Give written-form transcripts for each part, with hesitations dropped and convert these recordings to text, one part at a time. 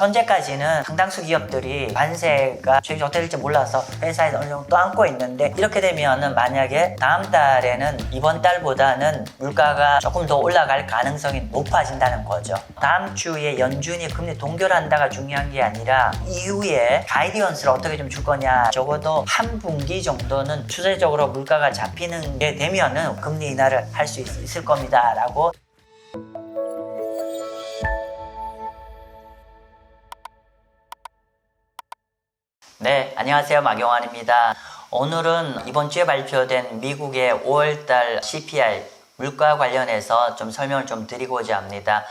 현재까지는 상당수 기업들이 관세가 수익이 어떻게 될지 몰라서 회사에서 어느 정도 떠안고 있는데, 이렇게 되면은 만약에 다음 달에는 이번 달보다는 물가가 조금 더 올라갈 가능성이 높아진다는 거죠. 다음 주에 연준이 금리 동결한다가 중요한 게 아니라 이후에 가이디언스를 어떻게 좀 줄 거냐. 적어도 한 분기 정도는 추세적으로 물가가 잡히는 게 되면은 금리 인하를 할 수 있을 겁니다 라고. 네, 안녕하세요. 마경환입니다. 오늘은 이번 주에 발표된 미국의 5월달 CPI 물가 관련해서 좀 설명을 좀 드리고자 합니다.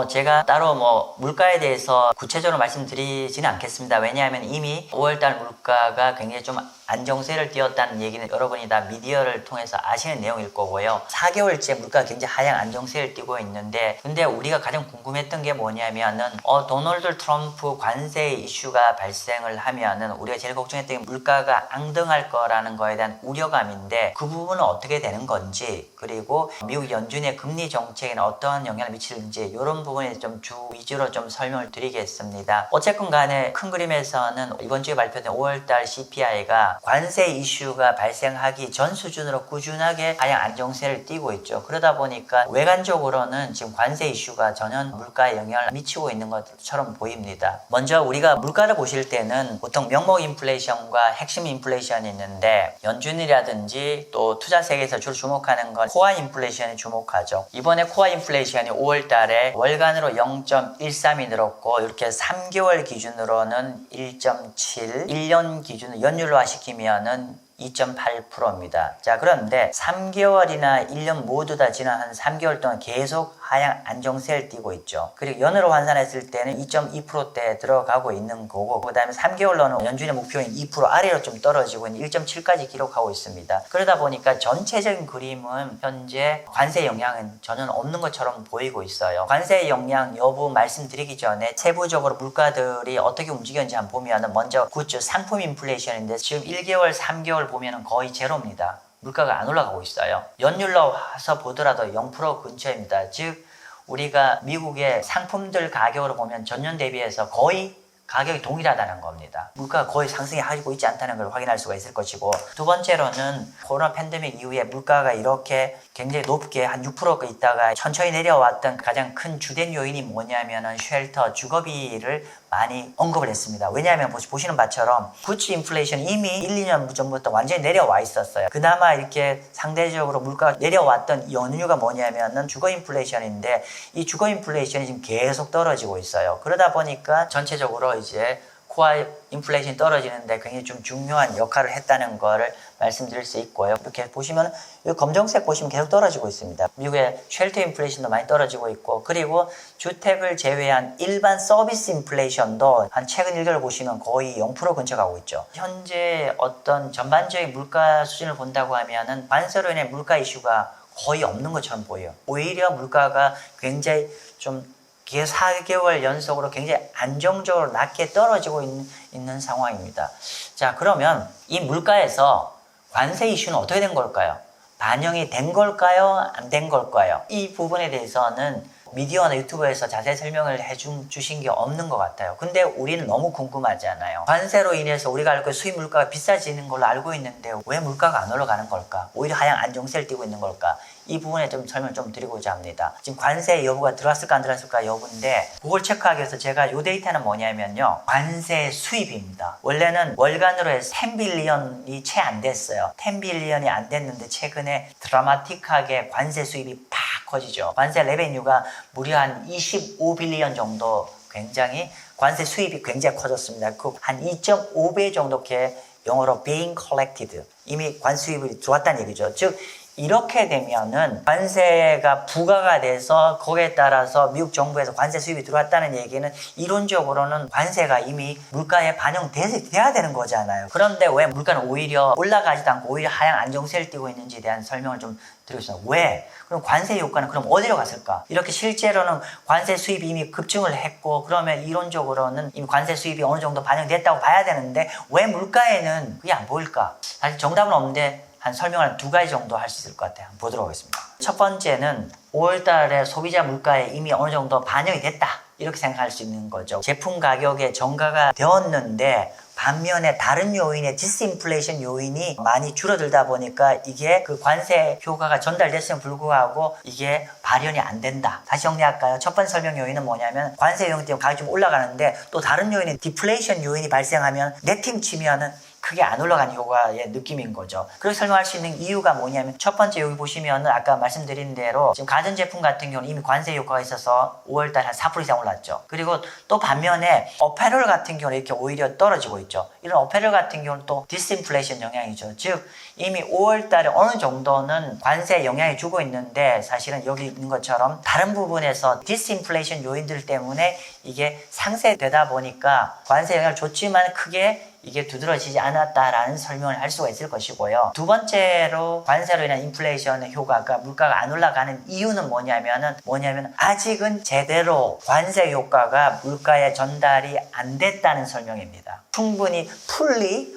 제가 따로 물가에 대해서 구체적으로 말씀드리지는 않겠습니다. 왜냐하면 이미 5월달 물가가 굉장히 좀 안정세를 띄었다는 얘기는 여러분이 다 미디어를 통해서 아시는 내용일 거고요. 4개월째 물가가 굉장히 하향 안정세를 띄고 있는데, 근데 우리가 가장 궁금했던 게 뭐냐면은 도널드 트럼프 관세 이슈가 발생을 하면은 우리가 제일 걱정했던 게 물가가 앙등할 거라는 거에 대한 우려감인데, 그 부분은 어떻게 되는 건지, 그리고 미국 연준의 금리 정책에는 어떠한 영향을 미치는지, 이런 부분에 좀 주 위주로 좀 설명을 드리겠습니다. 어쨌건 간에 큰 그림에서는 이번 주에 발표된 5월달 CPI가 관세 이슈가 발생하기 전 수준으로 꾸준하게 하향 안정세를 띄고 있죠. 그러다 보니까 외관적으로는 지금 관세 이슈가 전혀 물가에 영향을 미치고 있는 것처럼 보입니다. 먼저 우리가 물가를 보실 때는 보통 명목 인플레이션과 핵심 인플레이션이 있는데, 연준이라든지 또 투자 세계에서 주로 주목하는 건 코어 인플레이션에 주목하죠. 이번에 코어 인플레이션이 5월 달에 월간으로 0.13이 늘었고, 이렇게 3개월 기준으로는 1.7, 1년 기준으로 연율화 시키면은 2.8%입니다. 자, 그런데 3개월이나 1년 모두 다 지난 한 3개월 동안 계속 하향 안정세를 띄고 있죠. 그리고 연으로 환산했을 때는 2.2%대에 들어가고 있는 거고, 그 다음에 3개월로는 연준의 목표인 2% 아래로 좀 떨어지고 있는 1.7까지 기록하고 있습니다. 그러다 보니까 전체적인 그림은 현재 관세 영향은 전혀 없는 것처럼 보이고 있어요. 관세 영향 여부 말씀드리기 전에 세부적으로 물가들이 어떻게 움직였는지 한번 보면, 먼저 굿즈 상품 인플레이션인데 지금 1개월, 3개월 보면은 거의 제로입니다. 물가가 안 올라가고 있어요. 연율로 와서 보더라도 0% 근처입니다. 즉 우리가 미국의 상품들 가격으로 보면 전년 대비해서 거의 가격이 동일하다는 겁니다. 물가가 거의 상승하고 있지 않다는 걸 확인할 수가 있을 것이고, 두 번째로는 코로나 팬데믹 이후에 물가가 이렇게 굉장히 높게 한 6%가 있다가 천천히 내려왔던 가장 큰 주된 요인이 뭐냐면은 쉘터, 주거비를 많이 언급을 했습니다. 왜냐하면 보시는 바처럼 구치 인플레이션이 이미 1, 2년 전부터 완전히 내려와 있었어요. 그나마 이렇게 상대적으로 물가가 내려왔던 연유가 뭐냐면은 주거 인플레이션인데, 이 주거 인플레이션이 지금 계속 떨어지고 있어요. 그러다 보니까 전체적으로 이제 코어 인플레이션이 떨어지는데 굉장히 좀 중요한 역할을 했다는 거를 말씀드릴 수 있고요. 이렇게 보시면 이 검정색 보시면 계속 떨어지고 있습니다. 미국의 쉘터 인플레이션도 많이 떨어지고 있고, 그리고 주택을 제외한 일반 서비스 인플레이션도 한 최근 1개월 보시면 거의 0% 근처 가고 있죠. 현재 어떤 전반적인 물가 수준을 본다고 하면은 관세로 인해 물가 이슈가 거의 없는 것처럼 보여요. 오히려 물가가 굉장히 좀 4개월 연속으로 굉장히 안정적으로 낮게 떨어지고 있는 상황입니다. 자, 그러면 이 물가에서 관세 이슈는 어떻게 된 걸까요? 반영이 된 걸까요? 안 된 걸까요? 이 부분에 대해서는 미디어나 유튜브에서 자세히 설명을 해주신 게 없는 것 같아요. 근데 우리는 너무 궁금하잖아요. 관세로 인해서 우리가 알고 수입 물가가 비싸지는 걸로 알고 있는데 왜 물가가 안 올라가는 걸까? 오히려 하향 안정세를 띄고 있는 걸까? 이 부분에 좀 설명을 좀 드리고자 합니다. 지금 관세 여부가 들어왔을까 안 들어왔을까 여부인데, 그걸 체크하기 위해서 제가 이 데이터는 뭐냐면요, 관세 수입입니다. 원래는 월간으로 해서 10빌리언이 채 안 됐어요. 10빌리언이 안 됐는데 최근에 드라마틱하게 관세 수입이 팍 커지죠. 관세 레베뉴가 무려 한 25빌리언 정도, 굉장히 관세 수입이 굉장히 커졌습니다. 그 한 2.5배 정도 이렇게 영어로 being collected, 이미 관세 수입이 들어왔다는 얘기죠. 즉 이렇게 되면은 관세가 부과가 돼서 거기에 따라서 미국 정부에서 관세 수입이 들어왔다는 얘기는 이론적으로는 관세가 이미 물가에 반영돼야 되는 거잖아요. 그런데 왜 물가는 오히려 올라가지도 않고 오히려 하향 안정세를 띄고 있는지에 대한 설명을 좀 드리겠습니다. 왜? 그럼 관세 효과는 그럼 어디로 갔을까? 이렇게 실제로는 관세 수입이 이미 급증을 했고, 그러면 이론적으로는 이미 관세 수입이 어느 정도 반영됐다고 봐야 되는데 왜 물가에는 그게 안 보일까? 사실 정답은 없는데 한 설명을 2가지 정도 할 수 있을 것 같아요. 한번 보도록 하겠습니다. 첫 번째는 5월 달에 소비자 물가에 이미 어느 정도 반영이 됐다. 이렇게 생각할 수 있는 거죠. 제품 가격에 전가가 되었는데 반면에 다른 요인의 디스인플레이션 요인이 많이 줄어들다 보니까 이게 그 관세 효과가 전달됐음에 불구하고 이게 발현이 안 된다. 다시 정리할까요? 첫 번째 설명 요인은 뭐냐면 관세 요인 때문에 가격이 좀 올라가는데 또 다른 요인인 디플레이션 요인이 발생하면 내 팀 치면은 크게 안 올라가는 효과의 느낌인 거죠. 그렇게 설명할 수 있는 이유가 뭐냐면 첫 번째 여기 보시면은 아까 말씀드린 대로 지금 가전제품 같은 경우는 이미 관세 효과가 있어서 5월달 한 4% 이상 올랐죠. 그리고 또 반면에 어패럴 같은 경우는 이렇게 오히려 떨어지고 있죠. 이런 어패럴 같은 경우는 또 디스인플레이션 영향이죠. 즉 이미 5월달에 어느 정도는 관세 영향이 주고 있는데 사실은 여기 있는 것처럼 다른 부분에서 디스인플레이션 요인들 때문에 이게 상쇄되다 보니까 관세 영향을 줬지만 크게 이게 두드러지지 않았다라는 설명을 할 수가 있을 것이고요. 두 번째로 관세로 인한 인플레이션의 효과가 물가가 안 올라가는 이유는 뭐냐면 아직은 제대로 관세 효과가 물가에 전달이 안 됐다는 설명입니다. 충분히 풀리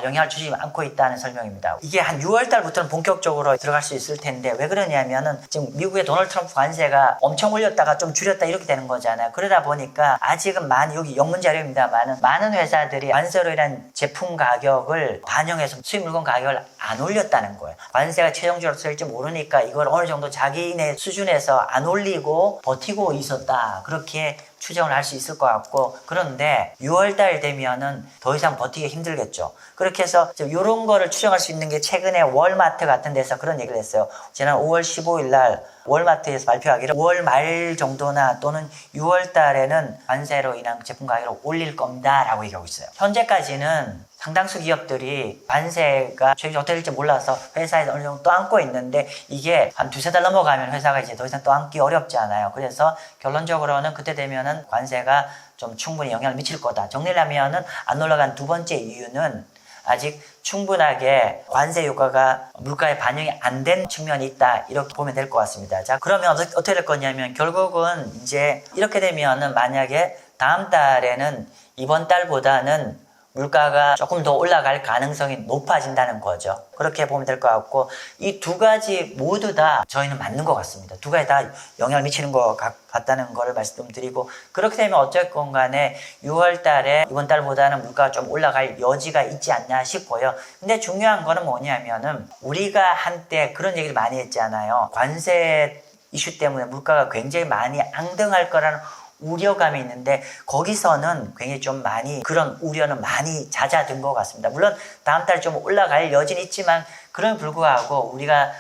영향을 주지 않고 있다는 설명입니다. 이게 한 6월 달부터는 본격적으로 들어갈 수 있을 텐데 왜 그러냐면은 지금 미국의 도널드 트럼프 관세가 엄청 올렸다가 좀 줄였다 이렇게 되는 거잖아요. 그러다 보니까 아직은 여기 영문 자료입니다만은 많은 회사들이 관세로 인한 제품 가격을 반영해서 수입 물건 가격을 안 올렸다는 거예요. 관세가 최종적으로 쓸지 모르니까 이걸 어느 정도 자기네 수준에서 안 올리고 버티고 있었다. 그렇게 추정을 할 수 있을 것 같고, 그런데 6월달 되면은 더 이상 버티기 힘들겠죠. 그렇게 해서 이런 거를 추정할 수 있는 게 최근에 월마트 같은 데서 그런 얘기를 했어요. 지난 5월 15일 날 월마트에서 발표하기를 5월 말 정도나 또는 6월 달에는 관세로 인한 제품 가격을 올릴 겁니다 라고 얘기하고 있어요. 현재까지는 상당수 기업들이 관세가 최근에 어떻게 될지 몰라서 회사에서 어느 정도 떠안고 있는데 이게 한 두세 달 넘어가면 회사가 이제 더 이상 떠안기 어렵지 않아요. 그래서 결론적으로는 그때 되면은 관세가 좀 충분히 영향을 미칠 거다. 정리를 하면은 안 올라간 두 번째 이유는 아직 충분하게 관세 효과가 물가에 반영이 안 된 측면이 있다. 이렇게 보면 될 것 같습니다. 자, 그러면 어떻게 될 거냐면 결국은 이제 이렇게 되면은 만약에 다음 달에는 이번 달보다는 물가가 조금 더 올라갈 가능성이 높아진다는 거죠. 그렇게 보면 될 것 같고, 이 두 가지 모두 다 저희는 맞는 것 같습니다. 두 가지 다 영향을 미치는 것 같다는 거를 말씀드리고, 그렇게 되면 어쨌건 간에 6월 달에 이번 달보다는 물가가 좀 올라갈 여지가 있지 않나 싶고요. 근데 중요한 거는 뭐냐면은 우리가 한때 그런 얘기를 많이 했잖아요. 관세 이슈 때문에 물가가 굉장히 많이 앙등할 거라는 우려감이 있는데 거기서는 굉장히 좀 많이 그런 우려는 많이 잦아든 것 같습니다. 물론 다음 달 좀 올라갈 여지는 있지만 그럼에도 불구하고 우리가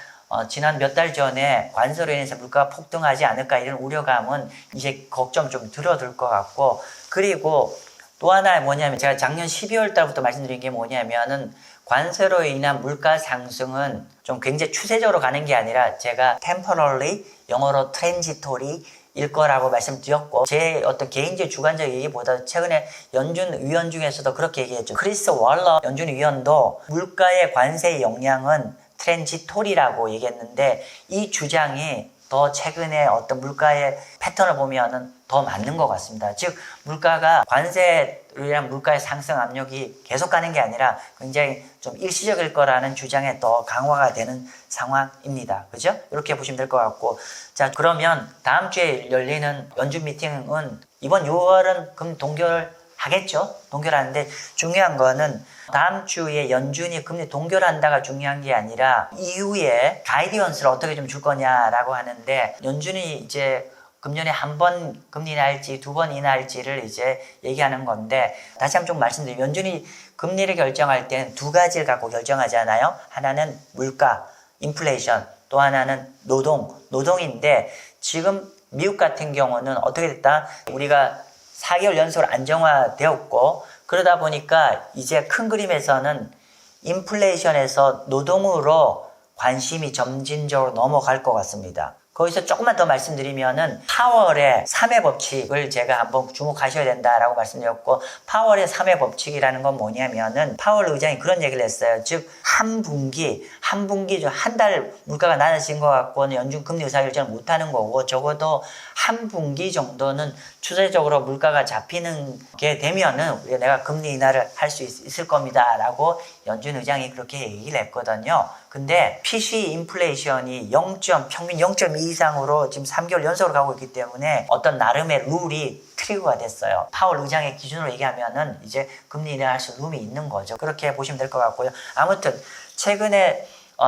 지난 몇 달 전에 관세로 인해서 물가가 폭등하지 않을까 이런 우려감은 이제 걱정 좀 줄어들 것 같고, 그리고 또 하나 뭐냐면 제가 작년 12월 달부터 말씀드린 게 뭐냐면은 관세로 인한 물가 상승은 좀 굉장히 추세적으로 가는 게 아니라 제가 temporary, 영어로 transitory 일 거라고 말씀드렸고, 제 어떤 개인적 주관적 얘기보다 최근에 연준 위원 중에서도 그렇게 얘기했죠. 크리스 월러 연준 위원도 물가의 관세의 영향은 트랜지토리라고 얘기했는데 이 주장이 더 최근에 어떤 물가의 패턴을 보면은 더 맞는 것 같습니다. 즉 물가가 관세로 인한 물가의 상승 압력이 계속 가는 게 아니라 굉장히 좀 일시적일 거라는 주장에 더 강화가 되는 상황입니다. 그죠? 이렇게 보시면 될 것 같고, 자 그러면 다음 주에 열리는 연준 미팅은 이번 6월은 금 동결하겠죠? 동결하는데 중요한 거는 다음 주에 연준이 금리 동결한다가 중요한 게 아니라 이후에 가이디언스를 어떻게 좀 줄 거냐라고 하는데, 연준이 이제 금년에 한 번 금리 인하할지 두 번 인하할지를 이제 얘기하는 건데, 다시 한번 좀 말씀드리면 연준이 금리를 결정할 때는 두 가지를 갖고 결정하잖아요. 하나는 물가, 인플레이션, 또 하나는 노동인데 지금 미국 같은 경우는 어떻게 됐다? 우리가 4개월 연속으로 안정화되었고, 그러다 보니까 이제 큰 그림에서는 인플레이션에서 노동으로 관심이 점진적으로 넘어갈 것 같습니다. 거기서 조금만 더 말씀드리면은 파월의 3회 법칙을 제가 한번 주목하셔야 된다라고 말씀드렸고, 파월의 3회 법칙이라는 건 뭐냐면은 파월 의장이 그런 얘기를 했어요. 즉 한 분기 중 한 달 물가가 낮아진 것 같고는 연준 금리 의사결정을 못하는 거고, 적어도 한 분기 정도는 추세적으로 물가가 잡히는 게 되면은 내가 금리 인하를 할 수 있을 겁니다 라고 연준 의장이 그렇게 얘기를 했거든요. 근데 PC 인플레이션이 평균 0.2 이상으로 지금 3개월 연속으로 가고 있기 때문에 어떤 나름의 룰이 트리거가 됐어요. 파월 의장의 기준으로 얘기하면은 이제 금리 인하할 수 룸이 있는 거죠. 그렇게 보시면 될 것 같고요. 아무튼 최근에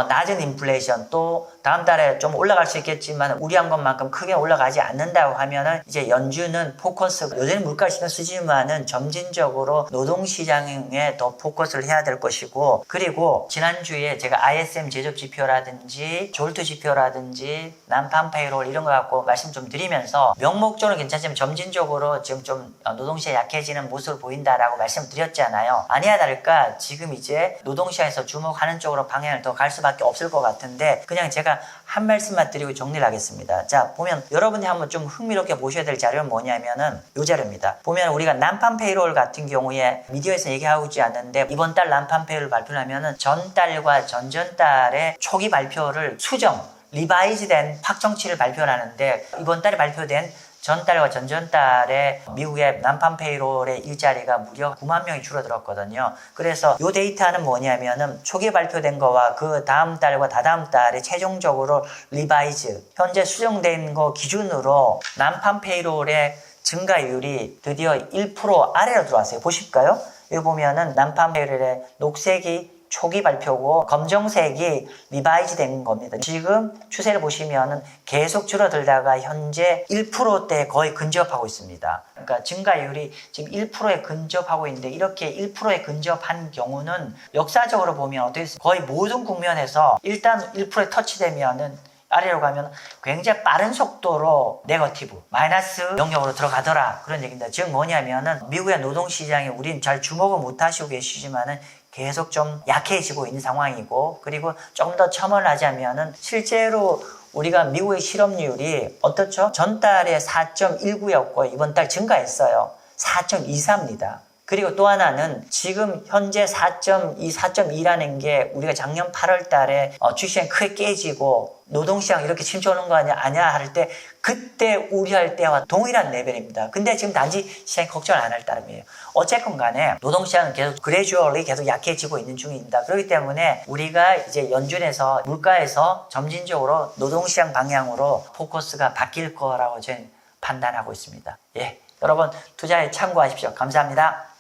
낮은 인플레이션 또 다음 달에 좀 올라갈 수 있겠지만 우려한 것만큼 크게 올라가지 않는다고 하면은 이제 연준은 포커스가 여전히 물가 신경 쓰지만은 점진적으로 노동시장에 더 포커스를 해야 될 것이고, 그리고 지난주에 제가 ISM 제조업 지표라든지 졸트 지표라든지 난판 페이롤 이런 거 갖고 말씀 좀 드리면서 명목적으로 괜찮지만 점진적으로 지금 좀 노동시장이 약해지는 모습을 보인다라고 말씀드렸잖아요. 아니야 다를까 지금 이제 노동시장에서 주목하는 쪽으로 방향을 더 갈 수밖에 없을 것 같은데, 그냥 제가 한 말씀만 드리고 정리를 하겠습니다. 자, 보면 여러분이 한번 좀 흥미롭게 보셔야 될 자료는 뭐냐면은 이 자료입니다. 보면 우리가 난판 페이롤 같은 경우에 미디어에서 얘기하고 있지 않는데, 이번 달 난판 페이롤 발표를 하면은 전달과 전전달의 초기 발표를 리바이즈된 확정치를 발표하는데, 이번 달에 발표된 전달과 전전달에 미국의 난판 페이롤의 일자리가 무려 9만 명이 줄어들었거든요. 그래서 이 데이터는 뭐냐면은 초기 발표된 거와 그 다음 달과 다다음 달에 최종적으로 리바이즈, 현재 수정된 거 기준으로 난판 페이롤의 증가율이 드디어 1% 아래로 들어왔어요. 보실까요? 여기 보면은 난판 페이롤의 녹색이 초기 발표고 검정색이 리바이즈 된 겁니다. 지금 추세를 보시면은 계속 줄어들다가 현재 1%대 거의 근접하고 있습니다. 그러니까 증가율이 지금 1%에 근접하고 있는데, 이렇게 1%에 근접한 경우는 역사적으로 보면 어떻게 거의 모든 국면에서 일단 1%에 터치되면은 아래로 가면 굉장히 빠른 속도로 네거티브, 마이너스 영역으로 들어가더라, 그런 얘기입니다. 즉 뭐냐면은 미국의 노동시장에 우린 잘 주목을 못 하시고 계시지만은 계속 좀 약해지고 있는 상황이고, 그리고 조금 더 첨언을 하자면은 실제로 우리가 미국의 실업률이 어떻죠? 전달에 4.19였고 이번 달 증가했어요. 4.24입니다. 그리고 또 하나는 지금 현재 4.2라는 게 우리가 작년 8월 달에 주식시장이 크게 깨지고 노동시장 이렇게 침체오는 거 아니야 할 때 그때 우려할 때와 동일한 레벨입니다. 근데 지금 단지 시장이 걱정을 안 할 따름이에요. 어쨌건 간에 노동시장은 계속 그래주얼리 계속 약해지고 있는 중입니다. 그렇기 때문에 우리가 이제 연준에서 물가에서 점진적으로 노동시장 방향으로 포커스가 바뀔 거라고 저는 판단하고 있습니다. 예, 여러분 투자에 참고하십시오. 감사합니다.